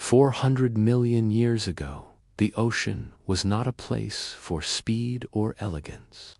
400 million years ago, the ocean was not a place for speed or elegance.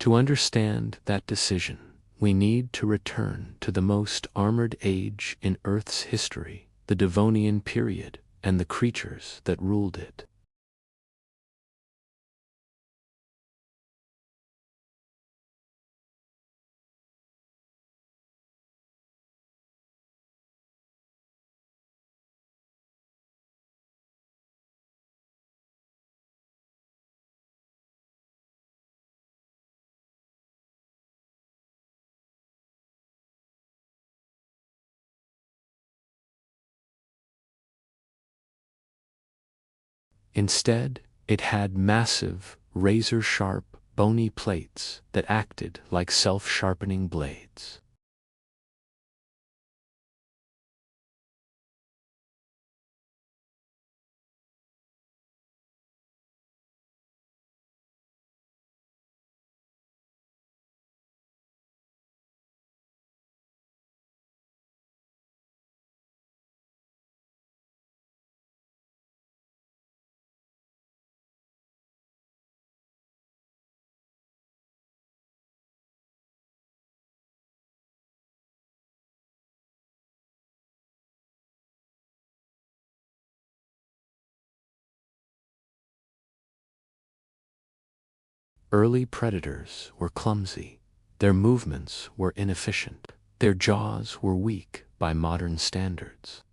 To understand that decision, we need to return to the most armored age in Earth's history, the Devonian period, and the creatures that ruled it. Instead, it had massive, razor-sharp, bony plates that acted like self-sharpening blades. Early predators were clumsy. Their movements were inefficient. Their jaws were weak by modern standards.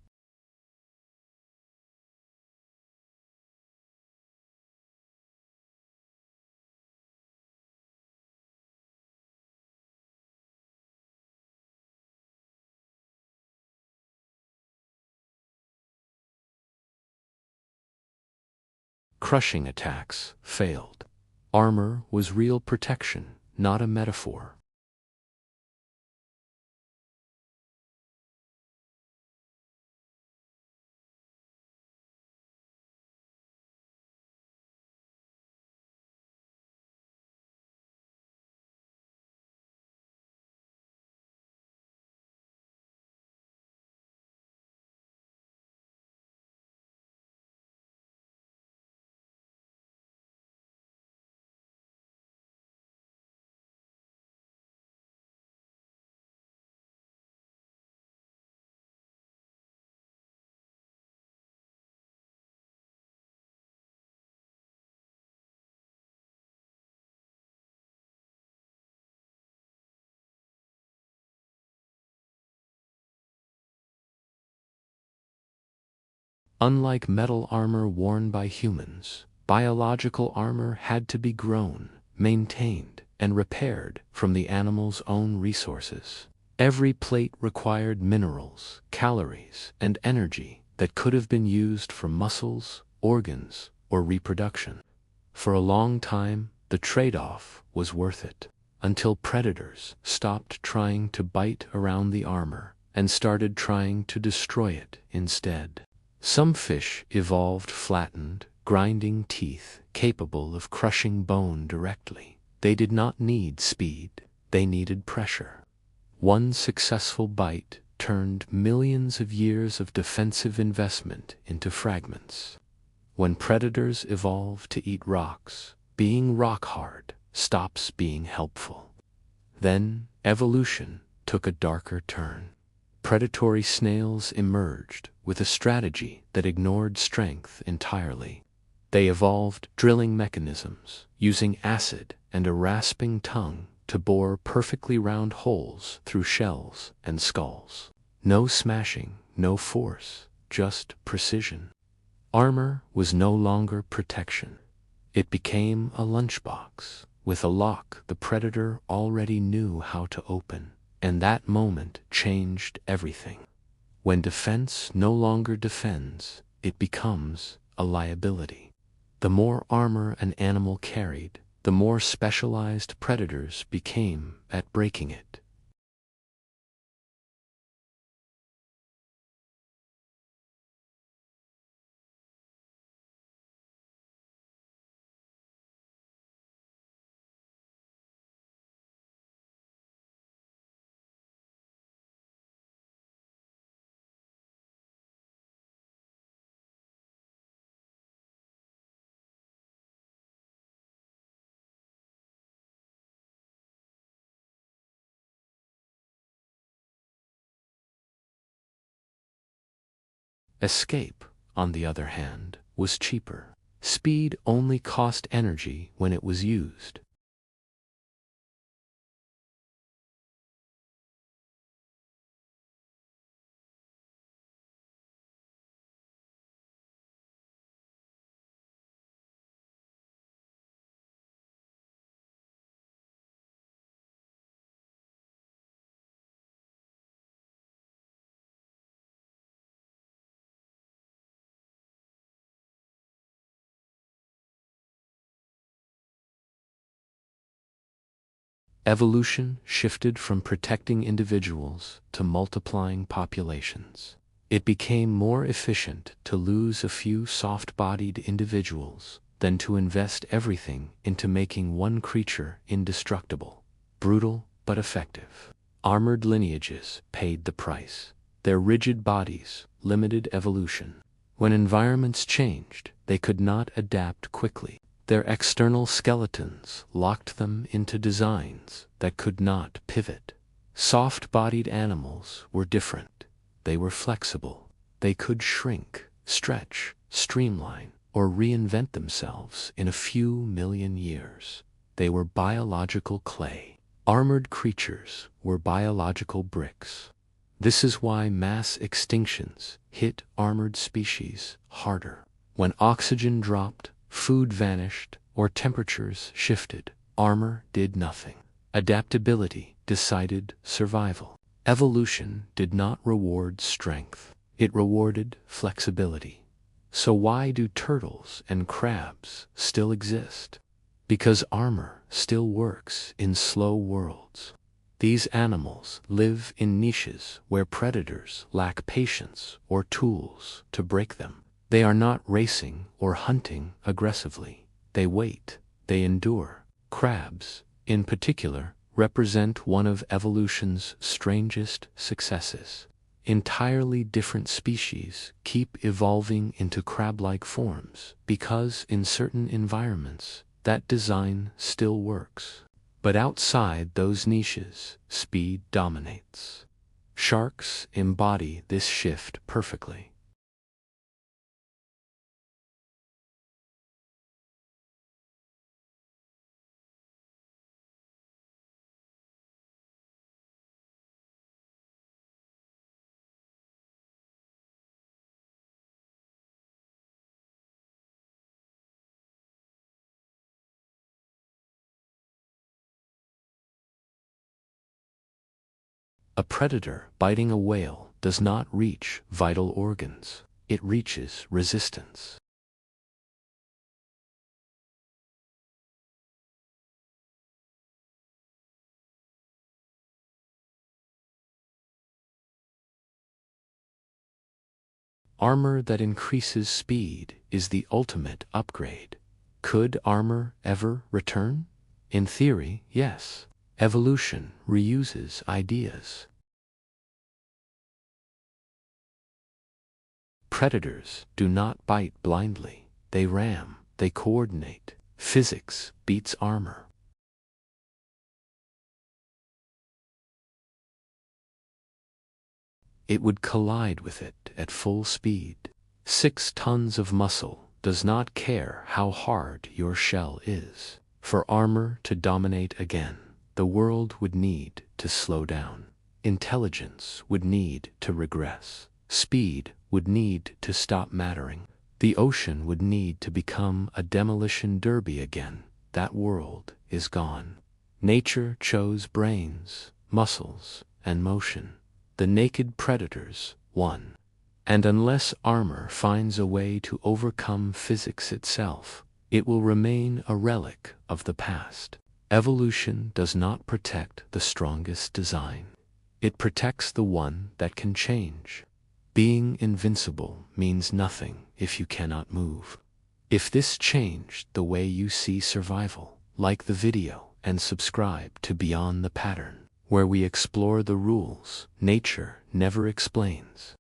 Crushing attacks failed. Armor was real protection, not a metaphor. Unlike metal armor worn by humans, biological armor had to be grown, maintained, and repaired from the animal's own resources. Every plate required minerals, calories, and energy that could have been used for muscles, organs, or reproduction. For a long time, the trade-off was worth it, until predators stopped trying to bite around the armor and started trying to destroy it instead. Some fish evolved flattened, grinding teeth capable of crushing bone directly. They did not need speed, they needed pressure. One successful bite turned millions of years of defensive investment into fragments. When predators evolve to eat rocks, being rock-hard stops being helpful. Then, evolution took a darker turn. Predatory snails emerged with a strategy that ignored strength entirely. They evolved drilling mechanisms, using acid and a rasping tongue to bore perfectly round holes through shells and skulls. No smashing, no force, just precision. Armor was no longer protection. It became a lunchbox with a lock the predator already knew how to open, and that moment changed everything. When defense no longer defends, it becomes a liability. The more armor an animal carried, the more specialized predators became at breaking it. Escape, on the other hand, was cheaper. Speed only cost energy when it was used. Evolution shifted from protecting individuals to multiplying populations. It became more efficient to lose a few soft-bodied individuals than to invest everything into making one creature indestructible. Brutal but effective. Armored lineages paid the price. Their rigid bodies limited evolution. When environments changed, they could not adapt quickly. Their external skeletons locked them into designs that could not pivot. Soft-bodied animals were different. They were flexible. They could shrink, stretch, streamline, or reinvent themselves in a few million years. They were biological clay. Armored creatures were biological bricks. This is why mass extinctions hit armored species harder. When oxygen dropped, food vanished, or temperatures shifted, armor did nothing. Adaptability decided survival. Evolution did not reward strength. It rewarded flexibility. So why do turtles and crabs still exist? Because armor still works in slow worlds. These animals live in niches where predators lack patience or tools to break them. They are not racing or hunting aggressively. They wait. They endure. Crabs, in particular, represent one of evolution's strangest successes. Entirely different species keep evolving into crab-like forms because in certain environments, that design still works. But outside those niches, speed dominates. Sharks embody this shift perfectly. A predator biting a whale does not reach vital organs. It reaches resistance. Armor that increases speed is the ultimate upgrade. Could armor ever return? In theory, yes. Evolution reuses ideas. Predators do not bite blindly, they ram, they coordinate. Physics beats armor. It would collide with it at full speed. 6 tons of muscle does not care how hard your shell is. For armor to dominate again, the world would need to slow down. Intelligence would need to regress. Speed would need to stop mattering. The ocean would need to become a demolition derby again. That world is gone. Nature chose brains, muscles, and motion. The naked predators won. And unless armor finds a way to overcome physics itself, it will remain a relic of the past. Evolution does not protect the strongest design. It protects the one that can change. Being invincible means nothing if you cannot move. If this changed the way you see survival, like the video and subscribe to Beyond the Pattern, where we explore the rules nature never explains.